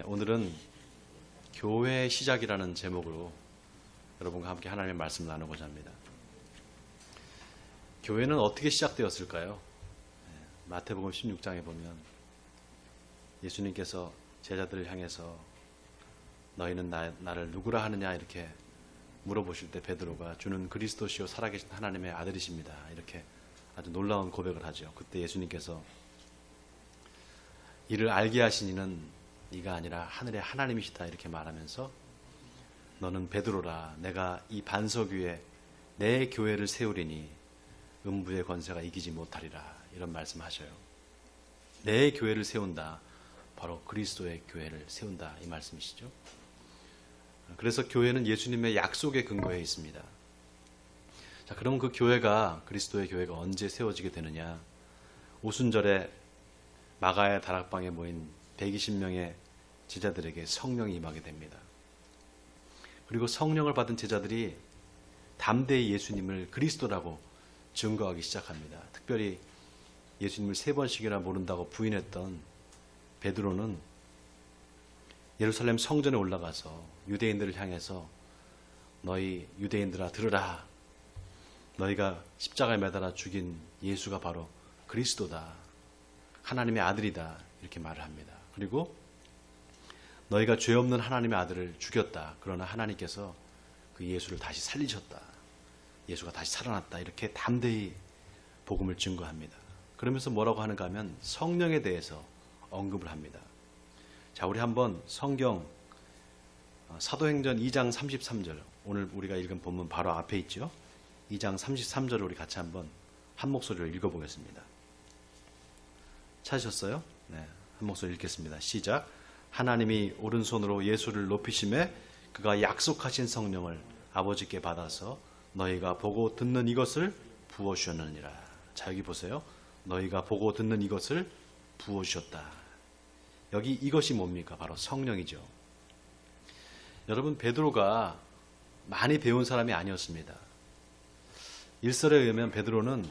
오늘은 교회의 시작이라는 제목으로 여러분과 함께 하나님의 말씀을 나누고자 합니다. 교회는 어떻게 시작되었을까요? 마태복음 16장에 보면 예수님께서 제자들을 향해서 너희는 나를 누구라 하느냐 이렇게 물어보실 때 베드로가 주는 그리스도시요 살아계신 하나님의 아들이십니다. 이렇게 아주 놀라운 고백을 하죠. 그때 예수님께서 이를 알게 하신 이는 네가 아니라 하늘의 하나님이시다 이렇게 말하면서 너는 베드로라 내가 이 반석 위에 내 교회를 세우리니 음부의 권세가 이기지 못하리라 이런 말씀하셔요. 내 교회를 세운다. 바로 그리스도의 교회를 세운다 이 말씀이시죠. 그래서 교회는 예수님의 약속에 근거해 있습니다. 자, 그럼 그 교회가 그리스도의 교회가 언제 세워지게 되느냐? 오순절에 마가의 다락방에 모인 120명의 제자들에게 성령이 임하게 됩니다. 그리고 성령을 받은 제자들이 담대히 예수님을 그리스도라고 증거하기 시작합니다. 특별히 예수님을 3번씩이나 모른다고 부인했던 베드로는 예루살렘 성전에 올라가서 유대인들을 향해서 너희 유대인들아 들으라. 너희가 십자가에 매달아 죽인 예수가 바로 그리스도다. 하나님의 아들이다. 이렇게 말을 합니다. 그리고 너희가 죄 없는 하나님의 아들을 죽였다. 그러나 하나님께서 그 예수를 다시 살리셨다. 예수가 다시 살아났다. 이렇게 담대히 복음을 증거합니다. 그러면서 뭐라고 하는가 하면 성령에 대해서 언급을 합니다. 자, 우리 한번 성경 사도행전 2장 33절 오늘 우리가 읽은 본문 바로 앞에 있죠. 2장 33절을 우리 같이 한번 한 목소리로 읽어보겠습니다. 찾으셨어요? 네, 한 목소리 읽겠습니다. 시작. 하나님이 오른손으로 예수를 높이심에 그가 약속하신 성령을 아버지께 받아서 너희가 보고 듣는 이것을 부어주셨느니라. 자, 여기 보세요. 너희가 보고 듣는 이것을 부어주셨다. 여기 이것이 뭡니까? 바로 성령이죠. 여러분, 베드로가 많이 배운 사람이 아니었습니다. 일설에 의하면 베드로는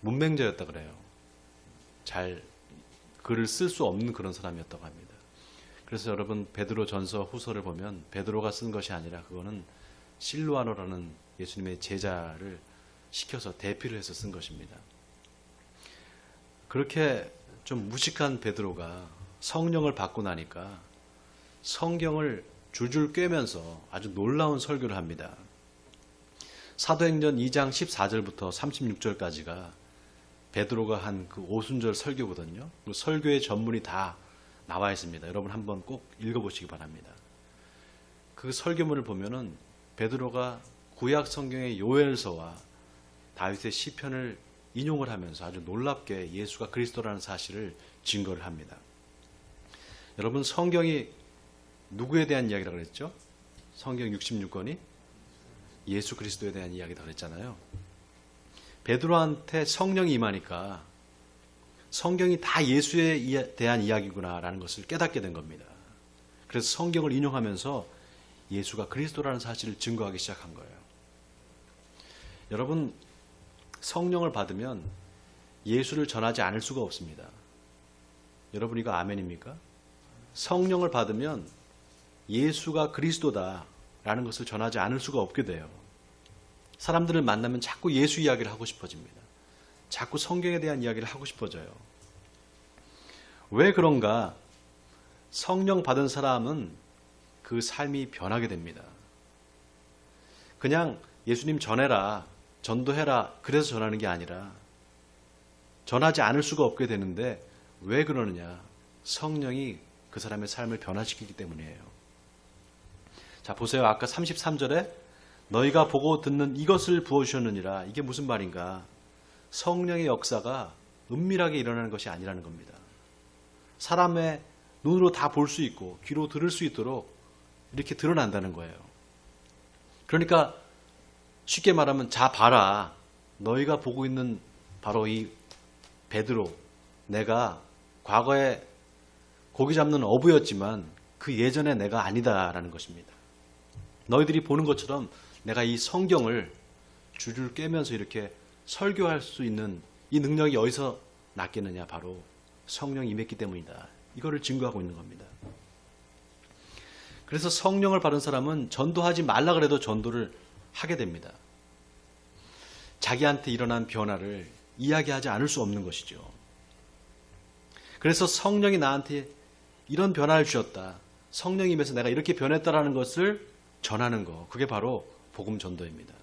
문맹자였다 그래요. 잘 글을 쓸 수 없는 그런 사람이었다고 합니다. 그래서 여러분 베드로 전서 후서를 보면 베드로가 쓴 것이 아니라 그거는 실루아노라는 예수님의 제자를 시켜서 대피를 해서 쓴 것입니다. 그렇게 좀 무식한 베드로가 성령을 받고 나니까 성경을 줄줄 꿰면서 아주 놀라운 설교를 합니다. 사도행전 2장 14절부터 36절까지가 베드로가 한 그 오순절 설교거든요. 그 설교의 전문이 다 나와 있습니다. 여러분 한번 꼭 읽어보시기 바랍니다. 그 설교문을 보면은 베드로가 구약 성경의 요엘서와 다윗의 시편을 인용을 하면서 아주 놀랍게 예수가 그리스도라는 사실을 증거를 합니다. 여러분 성경이 누구에 대한 이야기라고 그랬죠? 성경 66권이 예수 그리스도에 대한 이야기다 그랬잖아요. 베드로한테 성령이 임하니까 성경이 다 예수에 대한 이야기구나라는 것을 깨닫게 된 겁니다. 그래서 성경을 인용하면서 예수가 그리스도라는 사실을 증거하기 시작한 거예요. 여러분 성령을 받으면 예수를 전하지 않을 수가 없습니다. 여러분 이거 아멘입니까? 성령을 받으면 예수가 그리스도다라는 것을 전하지 않을 수가 없게 돼요. 사람들을 만나면 자꾸 예수 이야기를 하고 싶어집니다. 자꾸 성경에 대한 이야기를 하고 싶어져요. 왜 그런가? 성령 받은 사람은 그 삶이 변하게 됩니다. 그냥 예수님 전해라, 전도해라 그래서 전하는 게 아니라 전하지 않을 수가 없게 되는데 왜 그러느냐? 성령이 그 사람의 삶을 변화시키기 때문이에요. 자, 보세요. 아까 33절에 너희가 보고 듣는 이것을 부어주셨느니라. 이게 무슨 말인가? 성령의 역사가 은밀하게 일어나는 것이 아니라는 겁니다. 사람의 눈으로 다 볼 수 있고 귀로 들을 수 있도록 이렇게 드러난다는 거예요. 그러니까 쉽게 말하면 자 봐라. 너희가 보고 있는 바로 이 베드로, 내가 과거에 고기 잡는 어부였지만 그 예전에 내가 아니다라는 것입니다. 너희들이 보는 것처럼 내가 이 성경을 줄줄 꿰면서 이렇게 설교할 수 있는 이 능력이 어디서 났겠느냐? 바로 성령이 임했기 때문이다. 이거를 증거하고 있는 겁니다. 그래서 성령을 받은 사람은 전도하지 말라 그래도 전도를 하게 됩니다. 자기한테 일어난 변화를 이야기하지 않을 수 없는 것이죠. 그래서 성령이 나한테 이런 변화를 주셨다. 성령이 임해서 내가 이렇게 변했다라는 것을 전하는 거. 그게 바로 복음 전도입니다.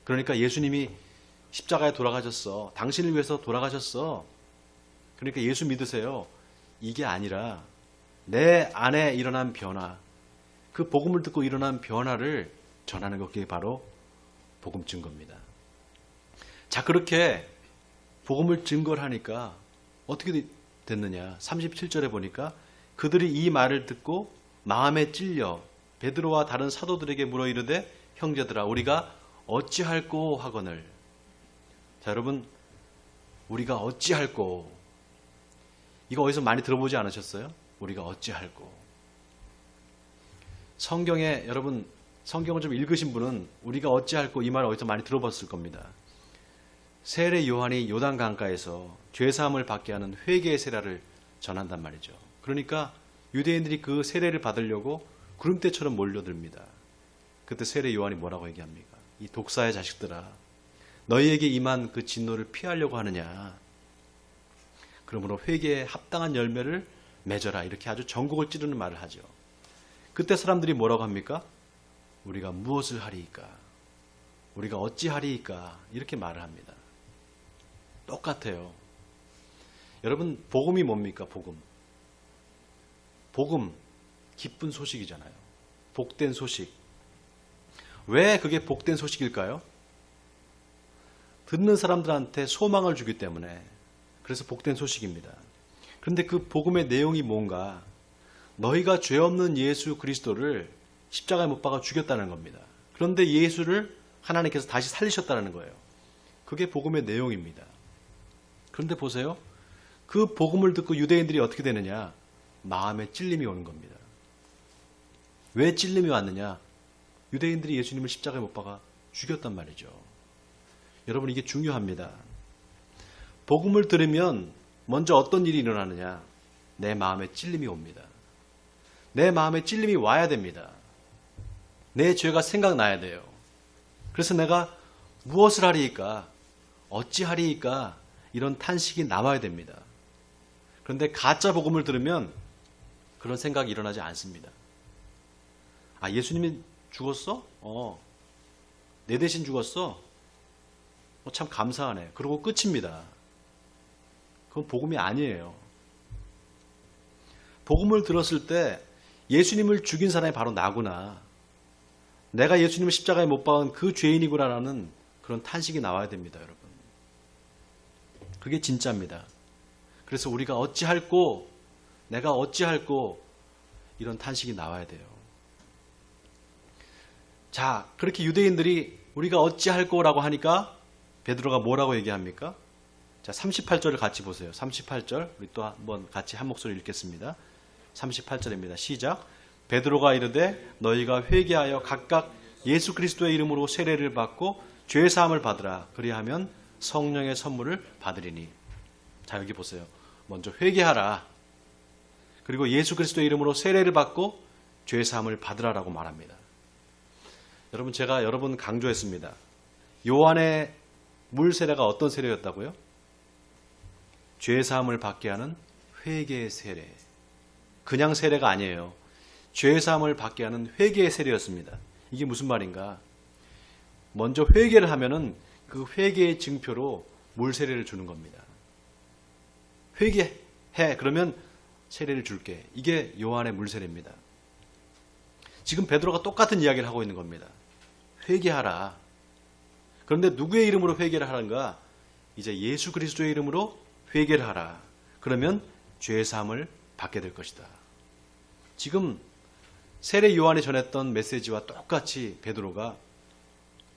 그러니까 예수님이 십자가에 돌아가셨어. 당신을 위해서 돌아가셨어. 그러니까 예수 믿으세요. 이게 아니라 내 안에 일어난 변화, 그 복음을 듣고 일어난 변화를 전하는 것, 그게 바로 복음 증거입니다. 자, 그렇게 복음을 증거를 하니까 어떻게 됐느냐. 37절에 보니까 그들이 이 말을 듣고 마음에 찔려 베드로와 다른 사도들에게 물어 이르되 형제들아 우리가 어찌할꼬 하거늘. 자, 여러분, 우리가 어찌할꼬, 이거 어디서 많이 들어보지 않으셨어요? 우리가 어찌할꼬. 성경에, 여러분 성경을 좀 읽으신 분은 우리가 어찌할꼬 이 말 어디서 많이 들어봤을 겁니다. 세례 요한이 요단 강가에서 죄사함을 받게 하는 회개의 세례를 전한단 말이죠. 그러니까 유대인들이 그 세례를 받으려고 구름대처럼 몰려듭니다. 그때 세례 요한이 뭐라고 얘기합니까? 이 독사의 자식들아, 너희에게 임한 그 진노를 피하려고 하느냐. 그러므로 회개에 합당한 열매를 맺어라. 이렇게 아주 전곡을 찌르는 말을 하죠. 그때 사람들이 뭐라고 합니까? 우리가 무엇을 하리이까? 우리가 어찌하리이까? 이렇게 말을 합니다. 똑같아요. 여러분, 복음이 뭡니까? 복음. 복음, 기쁜 소식이잖아요. 복된 소식. 왜 그게 복된 소식일까요? 듣는 사람들한테 소망을 주기 때문에. 그래서 복된 소식입니다. 그런데 그 복음의 내용이 뭔가? 너희가 죄 없는 예수 그리스도를 십자가에 못 박아 죽였다는 겁니다. 그런데 예수를 하나님께서 다시 살리셨다는 거예요. 그게 복음의 내용입니다. 그런데 보세요. 그 복음을 듣고 유대인들이 어떻게 되느냐? 마음에 찔림이 오는 겁니다. 왜 찔림이 왔느냐? 유대인들이 예수님을 십자가에 못 박아 죽였단 말이죠. 여러분, 이게 중요합니다. 복음을 들으면 먼저 어떤 일이 일어나느냐? 내 마음에 찔림이 옵니다. 내 마음에 찔림이 와야 됩니다. 내 죄가 생각나야 돼요. 그래서 내가 무엇을 하리이까? 어찌하리이까? 이런 탄식이 나와야 됩니다. 그런데 가짜 복음을 들으면 그런 생각이 일어나지 않습니다. 아, 예수님이 죽었어? 내 대신 죽었어? 참 감사하네. 그러고 끝입니다. 그건 복음이 아니에요. 복음을 들었을 때 예수님을 죽인 사람이 바로 나구나. 내가 예수님을 십자가에 못 박은 그 죄인이구나라는 그런 탄식이 나와야 됩니다, 여러분. 그게 진짜입니다. 그래서 우리가 어찌할꼬, 내가 어찌할꼬, 이런 탄식이 나와야 돼요. 자, 그렇게 유대인들이 우리가 어찌할꼬라고 하니까 베드로가 뭐라고 얘기합니까? 자, 38절을 같이 보세요. 38절, 우리 또 한번 같이 한 목소리 읽겠습니다. 38절입니다. 시작. 베드로가 이르되 너희가 회개하여 각각 예수 그리스도의 이름으로 세례를 받고 죄 사함을 받으라. 그리하면 성령의 선물을 받으리니. 자, 여기 보세요. 먼저 회개하라. 그리고 예수 그리스도의 이름으로 세례를 받고 죄 사함을 받으라라고 말합니다. 여러분, 제가 여러 번 강조했습니다. 요한의 물 세례가 어떤 세례였다고요? 죄 사함을 받게 하는 회개의 세례. 그냥 세례가 아니에요. 죄 사함을 받게 하는 회개의 세례였습니다. 이게 무슨 말인가? 먼저 회개를 하면은 그 회개의 증표로 물 세례를 주는 겁니다. 회개해. 그러면 세례를 줄게. 이게 요한의 물 세례입니다. 지금 베드로가 똑같은 이야기를 하고 있는 겁니다. 회개하라. 그런데 누구의 이름으로 회개를 하는가? 이제 예수 그리스도의 이름으로 회개를 하라. 그러면 죄 사함을 받게 될 것이다. 지금 세례 요한이 전했던 메시지와 똑같이 베드로가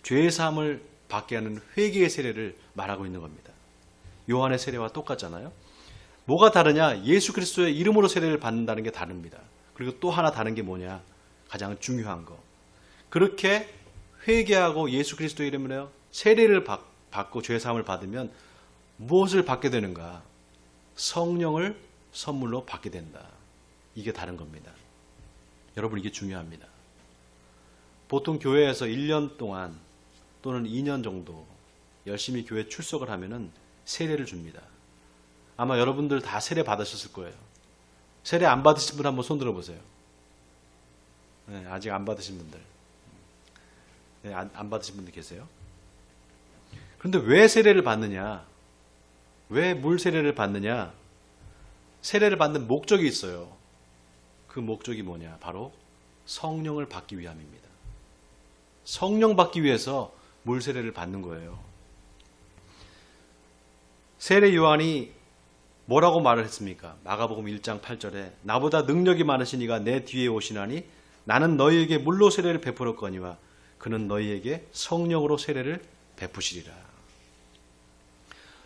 죄 사함을 받게 하는 회개의 세례를 말하고 있는 겁니다. 요한의 세례와 똑같잖아요. 뭐가 다르냐? 예수 그리스도의 이름으로 세례를 받는다는 게 다릅니다. 그리고 또 하나 다른 게 뭐냐? 가장 중요한 거. 그렇게 회개하고 예수 그리스도의 이름으로 세례를 받고 죄 사함을 받으면 무엇을 받게 되는가? 성령을 선물로 받게 된다. 이게 다른 겁니다. 여러분, 이게 중요합니다. 보통 교회에서 1년 동안 또는 2년 정도 열심히 교회 출석을 하면은 세례를 줍니다. 아마 여러분들 다 세례 받으셨을 거예요. 세례 안 받으신 분 한번 손 들어보세요. 네, 아직 안 받으신 분들. 네, 안 받으신 분들 계세요? 그런데 왜 세례를 받느냐? 왜 물 세례를 받느냐? 세례를 받는 목적이 있어요. 그 목적이 뭐냐? 바로 성령을 받기 위함입니다. 성령 받기 위해서 물 세례를 받는 거예요. 세례 요한이 뭐라고 말을 했습니까? 마가복음 1장 8절에 나보다 능력이 많으신 이가 내 뒤에 오시나니 나는 너희에게 물로 세례를 베풀었거니와 그는 너희에게 성령으로 세례를 베푸시리라.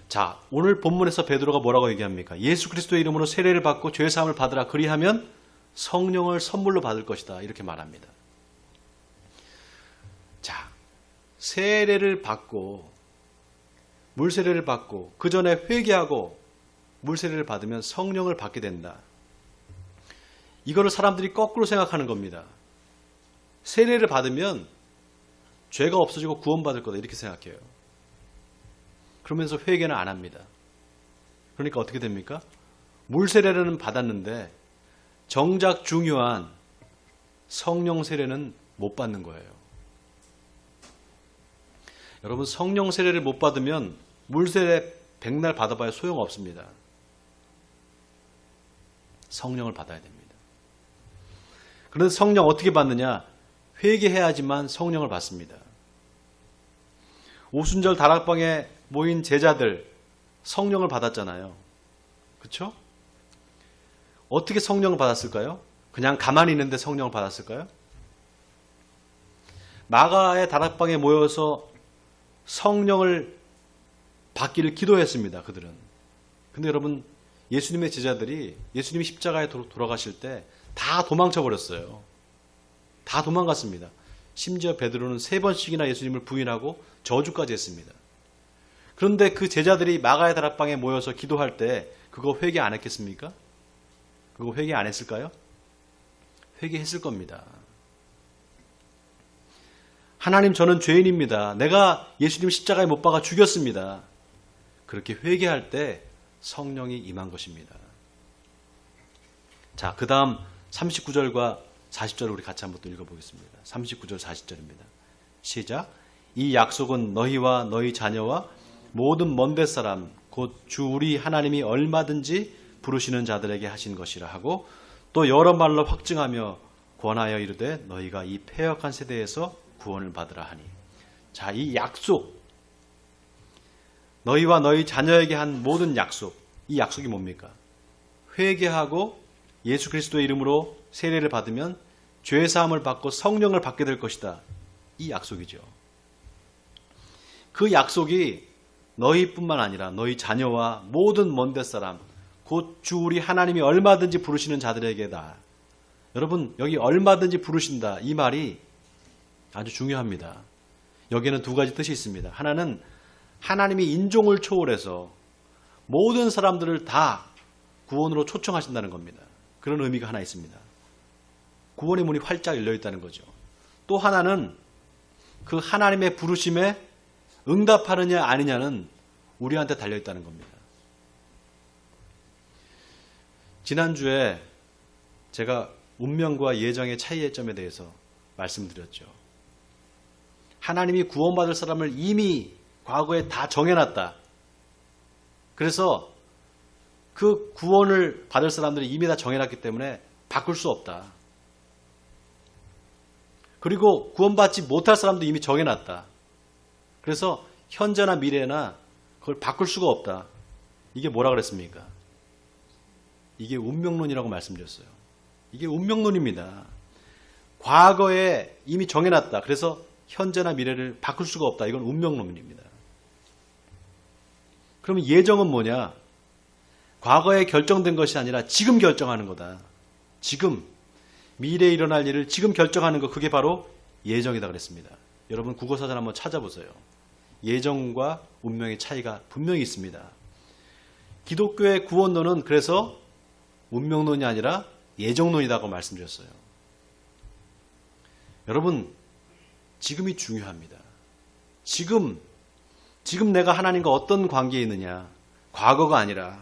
자, 오늘 본문에서 베드로가 뭐라고 얘기합니까? 예수 그리스도의 이름으로 세례를 받고 죄 사함을 받으라. 그리하면 성령을 선물로 받을 것이다. 이렇게 말합니다. 자, 세례를 받고 물 세례를 받고 그 전에 회개하고 물 세례를 받으면 성령을 받게 된다. 이거를 사람들이 거꾸로 생각하는 겁니다. 세례를 받으면 죄가 없어지고 구원받을 거다 이렇게 생각해요. 그러면서 회개는 안 합니다. 그러니까 어떻게 됩니까? 물 세례는 받았는데 정작 중요한 성령 세례는 못 받는 거예요. 여러분, 성령 세례를 못 받으면 물 세례 백날 받아봐야 소용없습니다. 성령을 받아야 됩니다. 그런데 성령 어떻게 받느냐? 회개해야지만 성령을 받습니다. 오순절 다락방에 모인 제자들 성령을 받았잖아요. 그렇죠? 어떻게 성령을 받았을까요? 그냥 가만히 있는데 성령을 받았을까요? 마가의 다락방에 모여서 성령을 받기를 기도했습니다. 그들은. 근데 여러분, 예수님의 제자들이 예수님이 십자가에 돌아가실 때 다 도망쳐 버렸어요. 다 도망갔습니다. 심지어 베드로는 3번씩이나 예수님을 부인하고 저주까지 했습니다. 그런데 그 제자들이 마가의 다락방에 모여서 기도할 때 그거 회개 안 했겠습니까? 그거 회개 안 했을까요? 회개했을 겁니다. 하나님, 저는 죄인입니다. 내가 예수님 십자가에 못 박아 죽였습니다. 그렇게 회개할 때 성령이 임한 것입니다. 자, 그 다음 39절과 40절을 우리 같이 한번 또 읽어보겠습니다. 39절 40절입니다. 시작. 이 약속은 너희와 너희 자녀와 모든 먼데 사람 곧 주 우리 하나님이 얼마든지 부르시는 자들에게 하신 것이라 하고 또 여러 말로 확증하며 권하여 이르되 너희가 이 패역한 세대에서 구원을 받으라 하니. 자, 이 약속, 너희와 너희 자녀에게 한 모든 약속, 이 약속이 뭡니까? 회개하고 예수 그리스도의 이름으로 세례를 받으면 죄 사함을 받고 성령을 받게 될 것이다. 이 약속이죠. 그 약속이 너희뿐만 아니라 너희 자녀와 모든 먼데 사람 곧 주 우리 하나님이 얼마든지 부르시는 자들에게다. 여러분, 여기 얼마든지 부르신다. 이 말이 아주 중요합니다. 여기에는 두 가지 뜻이 있습니다. 하나는 하나님이 인종을 초월해서 모든 사람들을 다 구원으로 초청하신다는 겁니다. 그런 의미가 하나 있습니다. 구원의 문이 활짝 열려 있다는 거죠. 또 하나는 그 하나님의 부르심에 응답하느냐 아니냐는 우리한테 달려 있다는 겁니다. 지난주에 제가 운명과 예정의 차이의 점에 대해서 말씀드렸죠. 하나님이 구원받을 사람을 이미 과거에 다 정해놨다. 그래서 그 구원을 받을 사람들이 이미 다 정해놨기 때문에 바꿀 수 없다. 그리고 구원받지 못할 사람도 이미 정해놨다. 그래서 현재나 미래나 그걸 바꿀 수가 없다. 이게 뭐라 그랬습니까? 이게 운명론이라고 말씀드렸어요. 이게 운명론입니다. 과거에 이미 정해놨다. 그래서 현재나 미래를 바꿀 수가 없다. 이건 운명론입니다. 그러면 예정은 뭐냐? 과거에 결정된 것이 아니라 지금 결정하는 거다. 지금 미래에 일어날 일을 지금 결정하는 거, 그게 바로 예정이다 그랬습니다. 여러분 국어사전 한번 찾아보세요. 예정과 운명의 차이가 분명히 있습니다. 기독교의 구원론은 그래서 운명론이 아니라 예정론이라고 말씀드렸어요. 여러분, 지금이 중요합니다. 지금 내가 하나님과 어떤 관계에 있느냐. 과거가 아니라,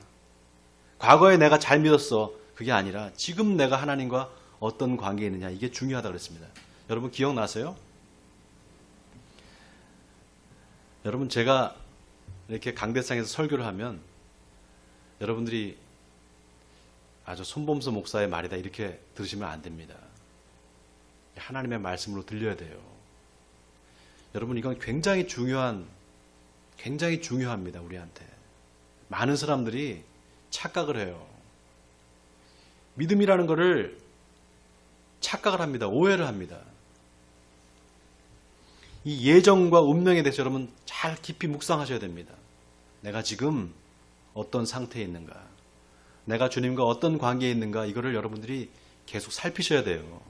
과거에 내가 잘 믿었어. 그게 아니라 지금 내가 하나님과 어떤 관계에 있느냐. 이게 중요하다고 그랬습니다. 여러분 기억나세요? 여러분 제가 이렇게 강대상에서 설교를 하면 여러분들이 아주 손범수 목사의 말이다 이렇게 들으시면 안 됩니다. 하나님의 말씀으로 들려야 돼요. 여러분 이건 굉장히 중요합니다. 우리한테. 많은 사람들이 착각을 해요. 믿음이라는 것을 착각을 합니다. 오해를 합니다. 이 예정과 운명에 대해서 여러분 잘 깊이 묵상하셔야 됩니다. 내가 지금 어떤 상태에 있는가, 내가 주님과 어떤 관계에 있는가, 이거를 여러분들이 계속 살피셔야 돼요.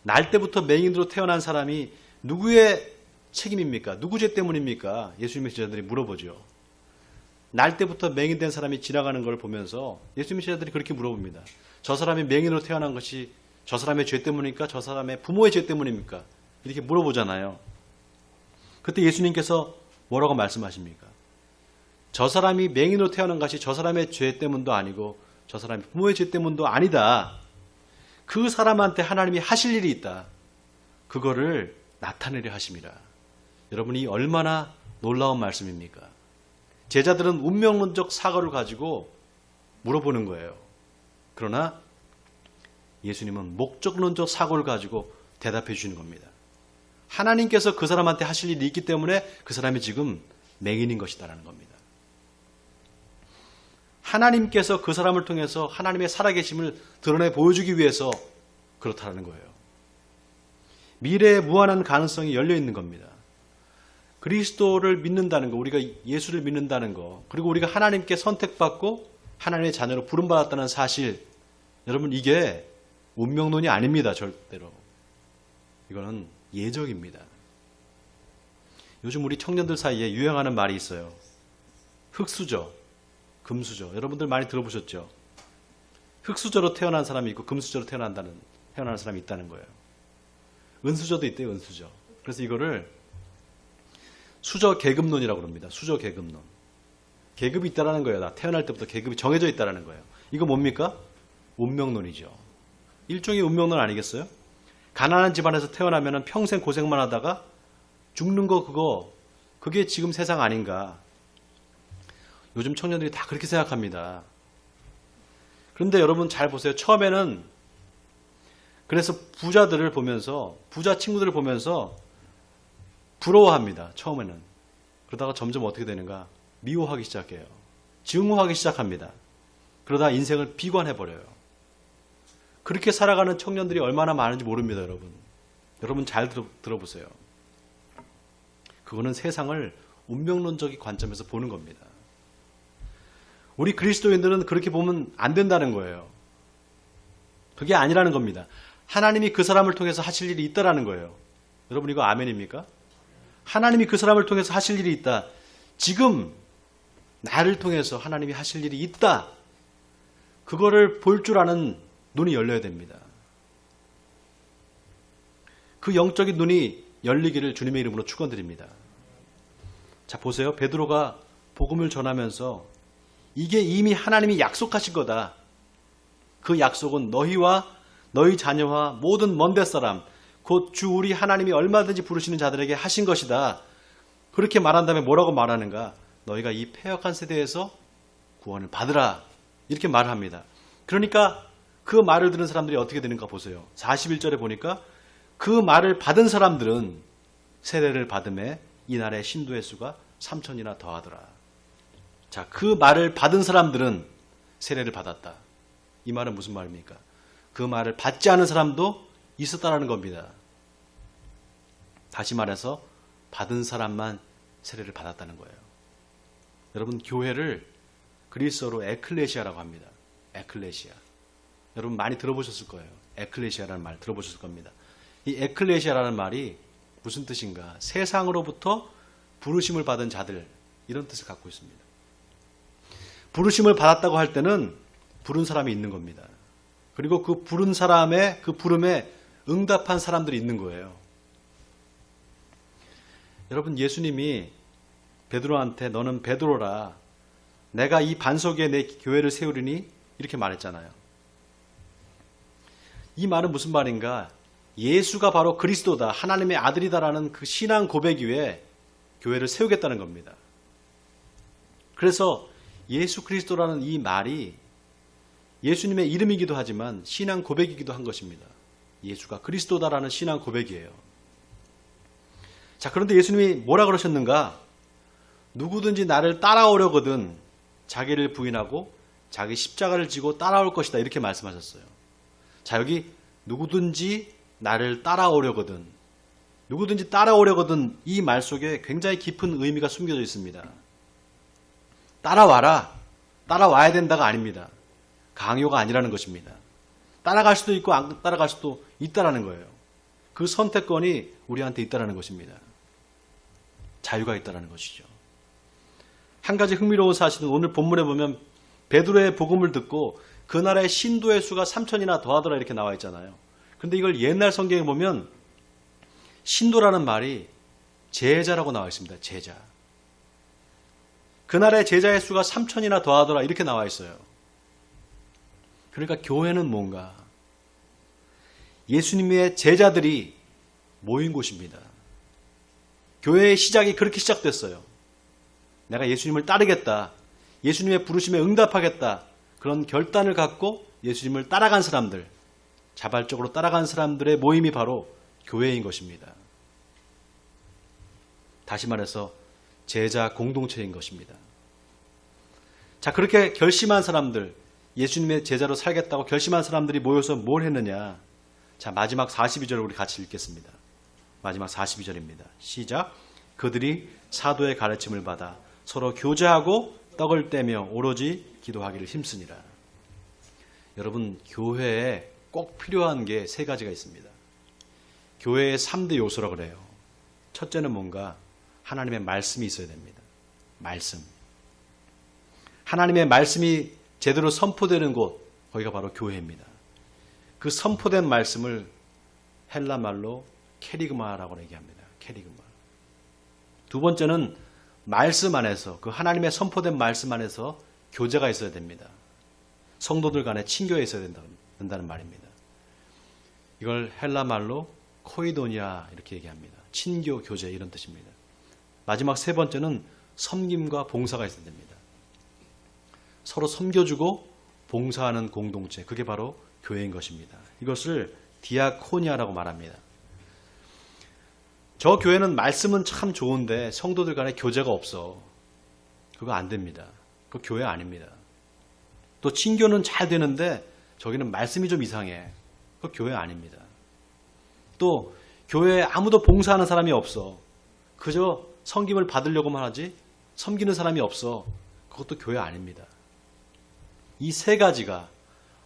날 때부터 맹인으로 태어난 사람이 누구의 책임입니까? 누구 죄 때문입니까? 예수님의 제자들이 물어보죠. 날 때부터 맹인된 사람이 지나가는 걸 보면서 예수님의 제자들이 그렇게 물어봅니다. 저 사람이 맹인으로 태어난 것이 저 사람의 죄 때문입니까? 저 사람의 부모의 죄 때문입니까? 이렇게 물어보잖아요. 그때 예수님께서 뭐라고 말씀하십니까? 저 사람이 맹인으로 태어난 것이 저 사람의 죄 때문도 아니고 저 사람의 부모의 죄 때문도 아니다. 그 사람한테 하나님이 하실 일이 있다. 그거를 나타내려 하심이라. 여러분이 얼마나 놀라운 말씀입니까? 제자들은 운명론적 사고를 가지고 물어보는 거예요. 그러나 예수님은 목적론적 사고를 가지고 대답해 주시는 겁니다. 하나님께서 그 사람한테 하실 일이 있기 때문에 그 사람이 지금 맹인인 것이다라는 겁니다. 하나님께서 그 사람을 통해서 하나님의 살아계심을 드러내 보여주기 위해서 그렇다라는 거예요. 미래에 무한한 가능성이 열려 있는 겁니다. 그리스도를 믿는다는 거, 우리가 예수를 믿는다는 거, 그리고 우리가 하나님께 선택받고 하나님의 자녀로 부름받았다는 사실, 여러분 이게 운명론이 아닙니다. 절대로. 이거는 예정입니다. 요즘 우리 청년들 사이에 유행하는 말이 있어요. 흙수저, 금수저. 여러분들 많이 들어보셨죠? 흙수저로 태어난 사람이 있고 금수저로 태어나는 사람이 있다는 거예요. 은수저도 있대요. 은수저. 그래서 이거를 수저 계급론이라고 합니다. 수저 계급론. 계급이 있다라는 거예요. 나 태어날 때부터 계급이 정해져 있다라는 거예요. 이거 뭡니까? 운명론이죠. 일종의 운명론 아니겠어요? 가난한 집안에서 태어나면 평생 고생만 하다가 죽는 거 그게 지금 세상 아닌가. 요즘 청년들이 다 그렇게 생각합니다. 그런데 여러분 잘 보세요. 처음에는 그래서 부자들을 보면서, 부자 친구들을 보면서 부러워합니다. 처음에는. 그러다가 점점 어떻게 되는가? 미워하기 시작해요. 증오하기 시작합니다. 그러다 인생을 비관해버려요. 그렇게 살아가는 청년들이 얼마나 많은지 모릅니다. 여러분 잘 들어보세요. 그거는 세상을 운명론적인 관점에서 보는 겁니다. 우리 그리스도인들은 그렇게 보면 안 된다는 거예요. 그게 아니라는 겁니다. 하나님이 그 사람을 통해서 하실 일이 있다라는 거예요. 여러분 이거 아멘입니까? 하나님이 그 사람을 통해서 하실 일이 있다. 지금 나를 통해서 하나님이 하실 일이 있다. 그거를 볼 줄 아는 눈이 열려야 됩니다. 그 영적인 눈이 열리기를 주님의 이름으로 축원드립니다. 자 보세요. 베드로가 복음을 전하면서 이게 이미 하나님이 약속하신 거다. 그 약속은 너희와 너희 자녀와 모든 먼 데사람 곧 주 우리 하나님이 얼마든지 부르시는 자들에게 하신 것이다. 그렇게 말한 다음에 뭐라고 말하는가? 너희가 이 패역한 세대에서 구원을 받으라. 이렇게 말을 합니다. 그러니까 그 말을 들은 사람들이 어떻게 되는가 보세요. 41절에 보니까 그 말을 받은 사람들은 세례를 받음에 이날의 신도의 수가 3,000이나 더하더라. 자, 그 말을 받은 사람들은 세례를 받았다. 이 말은 무슨 말입니까? 그 말을 받지 않은 사람도 있었다라는 겁니다. 다시 말해서 받은 사람만 세례를 받았다는 거예요. 여러분 교회를 그리스어로 에클레시아라고 합니다. 에클레시아. 여러분 많이 들어보셨을 거예요. 에클레시아라는 말 들어보셨을 겁니다. 이 에클레시아라는 말이 무슨 뜻인가? 세상으로부터 부르심을 받은 자들, 이런 뜻을 갖고 있습니다. 부르심을 받았다고 할 때는 부른 사람이 있는 겁니다. 그리고 그 부른 사람의 그 부름에 응답한 사람들이 있는 거예요. 여러분, 예수님이 베드로한테 너는 베드로라, 내가 이 반석 위에 내 교회를 세우리니 이렇게 말했잖아요. 이 말은 무슨 말인가? 예수가 바로 그리스도다, 하나님의 아들이다라는 그 신앙 고백 위에 교회를 세우겠다는 겁니다. 그래서 예수 그리스도라는 이 말이 예수님의 이름이기도 하지만 신앙 고백이기도 한 것입니다. 예수가 그리스도다라는 신앙 고백이에요. 자, 그런데 예수님이 뭐라 그러셨는가? 누구든지 나를 따라오려거든 자기를 부인하고 자기 십자가를 지고 따라올 것이다, 이렇게 말씀하셨어요. 자, 여기 누구든지 나를 따라오려거든, 누구든지 따라오려거든, 이 말 속에 굉장히 깊은 의미가 숨겨져 있습니다. 따라와라, 따라와야 된다가 아닙니다. 강요가 아니라는 것입니다. 따라갈 수도 있고 안 따라갈 수도 있다라는 거예요. 그 선택권이 우리한테 있다라는 것입니다. 자유가 있다라는 것이죠. 한 가지 흥미로운 사실은 오늘 본문에 보면 베드로의 복음을 듣고 그날의 신도의 수가 3,000이나 더하더라, 이렇게 나와 있잖아요. 근데 이걸 옛날 성경에 보면 신도라는 말이 제자라고 나와 있습니다. 제자. 그날의 제자의 수가 3,000이나 더하더라, 이렇게 나와 있어요. 그러니까 교회는 뭔가? 예수님의 제자들이 모인 곳입니다. 교회의 시작이 그렇게 시작됐어요. 내가 예수님을 따르겠다, 예수님의 부르심에 응답하겠다, 그런 결단을 갖고 예수님을 따라간 사람들, 자발적으로 따라간 사람들의 모임이 바로 교회인 것입니다. 다시 말해서 제자 공동체인 것입니다. 자, 그렇게 결심한 사람들, 예수님의 제자로 살겠다고 결심한 사람들이 모여서 뭘 했느냐? 자, 마지막 42절을 우리 같이 읽겠습니다. 마지막 42절입니다. 시작. 그들이 사도의 가르침을 받아 서로 교제하고 떡을 떼며 오로지 기도하기를 힘쓰니라. 여러분, 교회에 꼭 필요한 게 세 가지가 있습니다. 교회의 3대 요소라고 그래요. 첫째는 뭔가? 하나님의 말씀이 있어야 됩니다. 말씀. 하나님의 말씀이 제대로 선포되는 곳, 거기가 바로 교회입니다. 그 선포된 말씀을 헬라 말로 캐리그마라고 얘기합니다. 캐리그마. 두 번째는 말씀 안에서, 그 하나님의 선포된 말씀 안에서 교제가 있어야 됩니다. 성도들 간에 친교가 있어야 된다는 말입니다. 이걸 헬라 말로 코이도니아 이렇게 얘기합니다. 친교, 교제, 이런 뜻입니다. 마지막 세 번째는 섬김과 봉사가 있어야 됩니다. 서로 섬겨주고 봉사하는 공동체, 그게 바로 교회인 것입니다. 이것을 디아코니아라고 말합니다. 저 교회는 말씀은 참 좋은데 성도들 간에 교제가 없어. 그거 안 됩니다. 그거 교회 아닙니다. 또 친교는 잘 되는데 저기는 말씀이 좀 이상해. 그거 교회 아닙니다. 또 교회에 아무도 봉사하는 사람이 없어. 그저 섬김을 받으려고만 하지 섬기는 사람이 없어. 그것도 교회 아닙니다. 이 세 가지가,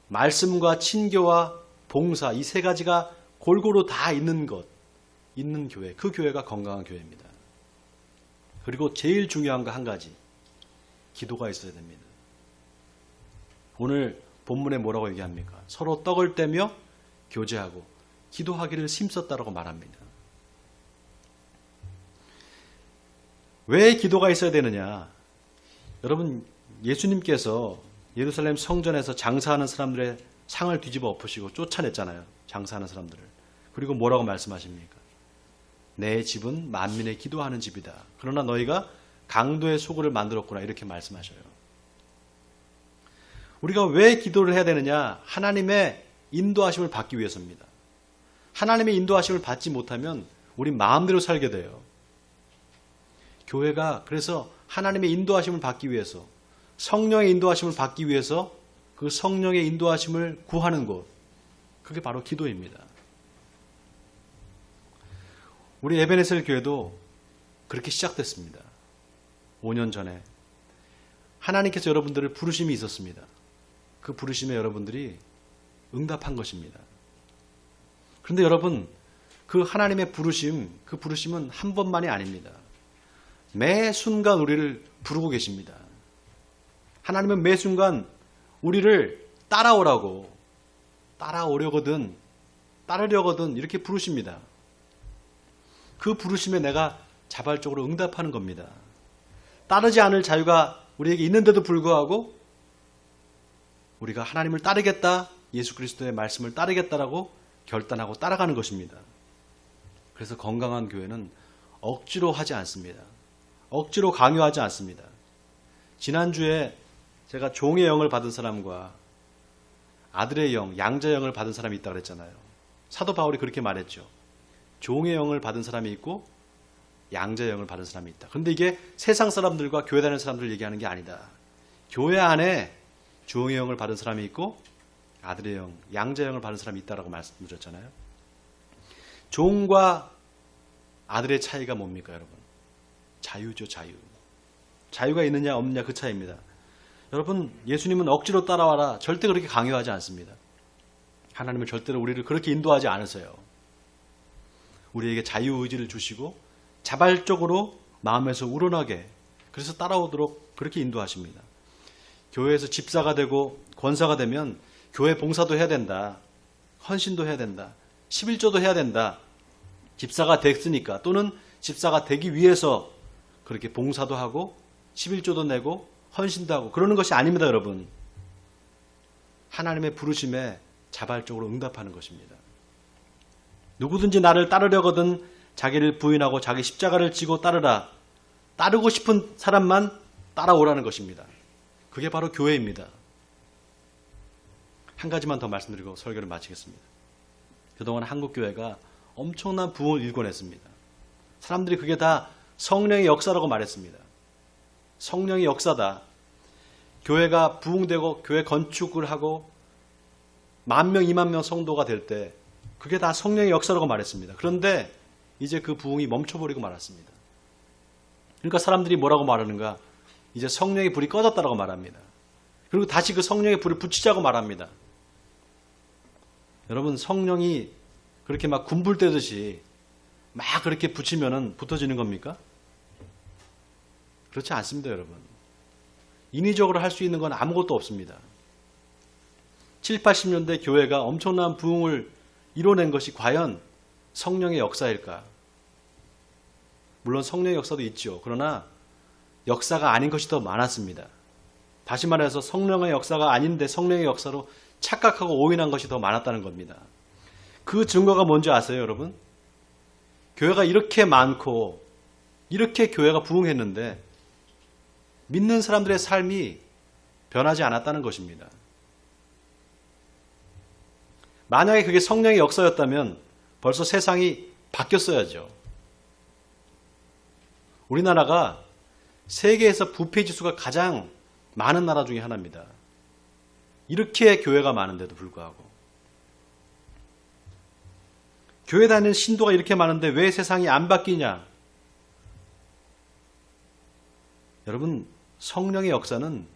말씀과 친교와 봉사, 이 세 가지가 골고루 다 있는 것, 있는 교회, 그 교회가 건강한 교회입니다. 그리고 제일 중요한 거 한 가지, 기도가 있어야 됩니다. 오늘 본문에 뭐라고 얘기합니까? 서로 떡을 떼며 교제하고 기도하기를 힘썼다라고 말합니다. 왜 기도가 있어야 되느냐? 여러분, 예수님께서 예루살렘 성전에서 장사하는 사람들의 상을 뒤집어 엎으시고 쫓아냈잖아요. 장사하는 사람들을. 그리고 뭐라고 말씀하십니까? 내 집은 만민의 기도하는 집이다. 그러나 너희가 강도의 소굴을 만들었구나, 이렇게 말씀하셔요. 우리가 왜 기도를 해야 되느냐? 하나님의 인도하심을 받기 위해서입니다. 하나님의 인도하심을 받지 못하면 우리 마음대로 살게 돼요. 교회가 그래서 하나님의 인도하심을 받기 위해서, 성령의 인도하심을 받기 위해서 그 성령의 인도하심을 구하는 곳, 그게 바로 기도입니다. 우리 에베네셀 교회도 그렇게 시작됐습니다. 5년 전에 하나님께서 여러분들을 부르심이 있었습니다. 그 부르심에 여러분들이 응답한 것입니다. 그런데 여러분, 그 하나님의 부르심, 그 부르심은 한 번만이 아닙니다. 매 순간 우리를 부르고 계십니다. 하나님은 매 순간 우리를 따라오려거든, 따르려거든 이렇게 부르십니다. 그 부르심에 내가 자발적으로 응답하는 겁니다. 따르지 않을 자유가 우리에게 있는데도 불구하고 우리가 하나님을 따르겠다, 예수 그리스도의 말씀을 따르겠다라고 결단하고 따라가는 것입니다. 그래서 건강한 교회는 억지로 하지 않습니다. 억지로 강요하지 않습니다. 지난주에 제가 종의 영을 받은 사람과 아들의 영, 양자의 영을 받은 사람이 있다고 그랬잖아요. 사도 바울이 그렇게 말했죠. 종의 영을 받은 사람이 있고 양자의 영을 받은 사람이 있다. 그런데 이게 세상 사람들과 교회 다니는 사람들을 얘기하는 게 아니다. 교회 안에 종의 영을 받은 사람이 있고 아들의 영, 양자의 영을 받은 사람이 있다라고 말씀드렸잖아요. 종과 아들의 차이가 뭡니까, 여러분? 자유죠, 자유. 자유가 있느냐 없느냐 그 차이입니다. 여러분, 예수님은 억지로 따라와라 절대 그렇게 강요하지 않습니다. 하나님은 절대로 우리를 그렇게 인도하지 않으세요. 우리에게 자유의지를 주시고 자발적으로 마음에서 우러나게, 그래서 따라오도록 그렇게 인도하십니다. 교회에서 집사가 되고 권사가 되면 교회 봉사도 해야 된다, 헌신도 해야 된다, 11조도 해야 된다. 집사가 됐으니까, 또는 집사가 되기 위해서 그렇게 봉사도 하고 11조도 내고 헌신도 하고 그러는 것이 아닙니다, 여러분. 하나님의 부르심에 자발적으로 응답하는 것입니다. 누구든지 나를 따르려거든 자기를 부인하고 자기 십자가를 지고 따르라. 따르고 싶은 사람만 따라오라는 것입니다. 그게 바로 교회입니다. 한 가지만 더 말씀드리고 설교를 마치겠습니다. 그동안 한국교회가 엄청난 부흥을 일궈냈습니다. 사람들이 그게 다 성령의 역사라고 말했습니다. 성령의 역사다. 교회가 부흥되고 교회 건축을 하고 10,000명, 20,000명 성도가 될 때 그게 다 성령의 역사라고 말했습니다. 그런데 이제 그 부흥이 멈춰버리고 말았습니다. 그러니까 사람들이 뭐라고 말하는가? 이제 성령의 불이 꺼졌다라고 말합니다. 그리고 다시 그 성령의 불을 붙이자고 말합니다. 여러분, 성령이 그렇게 막 군불 떼듯이 막 그렇게 붙이면은 붙어지는 겁니까? 그렇지 않습니다, 여러분. 인위적으로 할 수 있는 건 아무것도 없습니다. 7, 80년대 교회가 엄청난 부흥을 이뤄낸 것이 과연 성령의 역사일까? 물론 성령의 역사도 있죠. 그러나 역사가 아닌 것이 더 많았습니다. 다시 말해서 성령의 역사가 아닌데 성령의 역사로 착각하고 오인한 것이 더 많았다는 겁니다. 그 증거가 뭔지 아세요, 여러분? 교회가 이렇게 많고 이렇게 교회가 부흥했는데 믿는 사람들의 삶이 변하지 않았다는 것입니다. 만약에 그게 성령의 역사였다면 벌써 세상이 바뀌었어야죠. 우리나라가 세계에서 부패 지수가 가장 많은 나라 중에 하나입니다. 이렇게 교회가 많은데도 불구하고. 교회 다니는 신도가 이렇게 많은데 왜 세상이 안 바뀌냐? 여러분, 성령의 역사는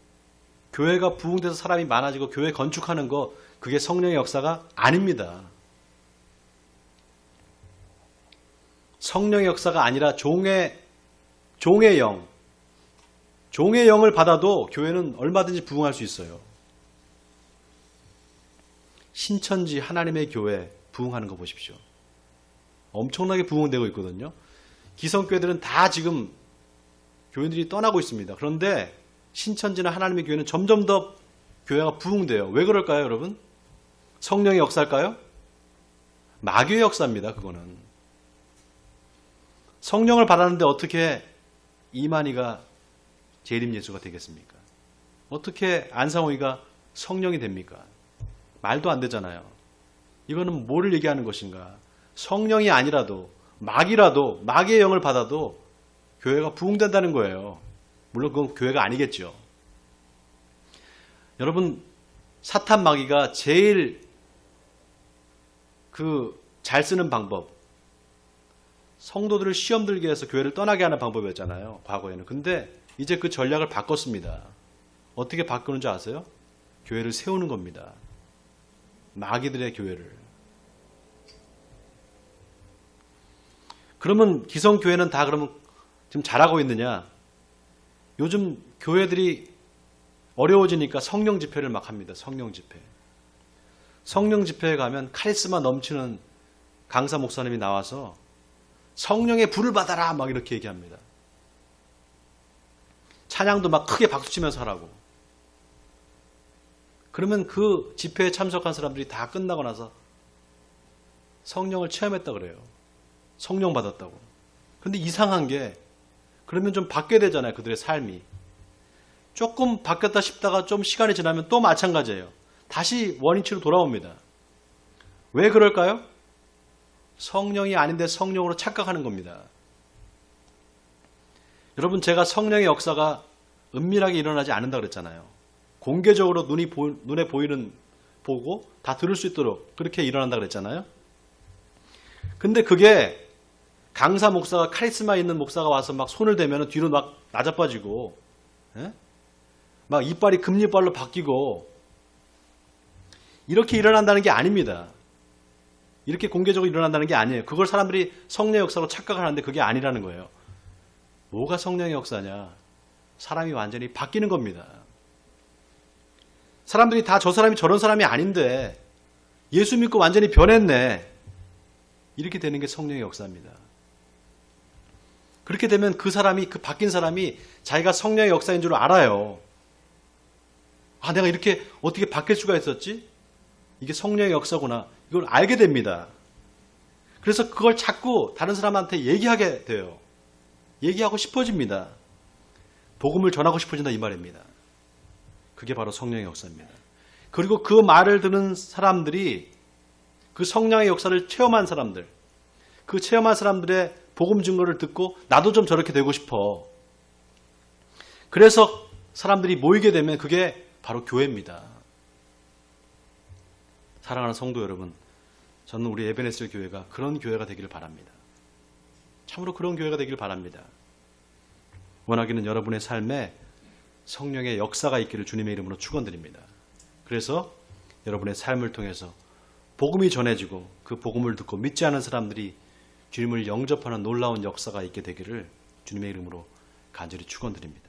교회가 부흥돼서 사람이 많아지고 교회 건축하는 거, 그게 성령의 역사가 아닙니다. 성령의 역사가 아니라 종의 영, 종의 영을 받아도 교회는 얼마든지 부흥할 수 있어요. 신천지 하나님의 교회 부흥하는 거 보십시오. 엄청나게 부흥되고 있거든요. 기성교회들은 다 지금 교인들이 떠나고 있습니다. 그런데 신천지나 하나님의 교회는 점점 더 교회가 부흥돼요. 왜 그럴까요, 여러분? 성령의 역사일까요? 마귀의 역사입니다, 그거는. 성령을 받았는데 어떻게 이만희가 재림 예수가 되겠습니까? 어떻게 안상호이가 성령이 됩니까? 말도 안 되잖아요. 이거는 뭐를 얘기하는 것인가? 성령이 아니라도 마귀라도 마귀의 영을 받아도 교회가 부흥된다는 거예요. 물론 그건 교회가 아니겠죠. 여러분, 사탄 마귀가 제일 잘 쓰는 방법, 성도들을 시험 들게 해서 교회를 떠나게 하는 방법이었잖아요, 과거에는. 근데 이제 그 전략을 바꿨습니다. 어떻게 바꾸는지 아세요? 교회를 세우는 겁니다. 마귀들의 교회를. 그러면 기성교회는 다 그러면 지금 잘하고 있느냐? 요즘 교회들이 어려워지니까 성령 집회를 막 합니다. 성령 집회. 성령 집회에 가면 카리스마 넘치는 강사 목사님이 나와서 성령의 불을 받아라 막 이렇게 얘기합니다. 찬양도 막 크게 박수치면서 하라고. 그러면 그 집회에 참석한 사람들이 다 끝나고 나서 성령을 체험했다 그래요. 성령 받았다고. 근데 이상한 게 그러면 좀 바뀌어야 되잖아요. 그들의 삶이. 조금 바뀌었다 싶다가 좀 시간이 지나면 또 마찬가지예요. 다시 원위치로 돌아옵니다. 왜 그럴까요? 성령이 아닌데 성령으로 착각하는 겁니다. 여러분, 제가 성령의 역사가 은밀하게 일어나지 않는다 그랬잖아요. 공개적으로 눈에 보고 다 들을 수 있도록 그렇게 일어난다 그랬잖아요. 근데 그게 강사 목사가 카리스마 있는 목사가 와서 막 손을 대면 뒤로 막 나자빠지고, 막 이빨이 금리빨로 바뀌고, 이렇게 일어난다는 게 아닙니다. 이렇게 공개적으로 일어난다는 게 아니에요. 그걸 사람들이 성령의 역사로 착각을 하는데 그게 아니라는 거예요. 뭐가 성령의 역사냐? 사람이 완전히 바뀌는 겁니다. 사람들이 다 저 사람이 저런 사람이 아닌데 예수 믿고 완전히 변했네. 이렇게 되는 게 성령의 역사입니다. 그렇게 되면 그 바뀐 사람이 자기가 성령의 역사인 줄 알아요. 아, 내가 이렇게 어떻게 바뀔 수가 있었지? 이게 성령의 역사구나. 이걸 알게 됩니다. 그래서 그걸 자꾸 다른 사람한테 얘기하게 돼요. 얘기하고 싶어집니다. 복음을 전하고 싶어진다 이 말입니다. 그게 바로 성령의 역사입니다. 그리고 그 말을 듣는 사람들이 그 성령의 역사를 체험한 사람들, 그 체험한 사람들의 복음 증거를 듣고 나도 좀 저렇게 되고 싶어. 그래서 사람들이 모이게 되면 그게 바로 교회입니다. 사랑하는 성도 여러분, 저는 우리 에베네스 교회가 그런 교회가 되기를 바랍니다. 참으로 그런 교회가 되기를 바랍니다. 원하기는 여러분의 삶에 성령의 역사가 있기를 주님의 이름으로 축원드립니다. 그래서 여러분의 삶을 통해서 복음이 전해지고 그 복음을 듣고 믿지 않은 사람들이 주님을 영접하는 놀라운 역사가 있게 되기를 주님의 이름으로 간절히 축원드립니다.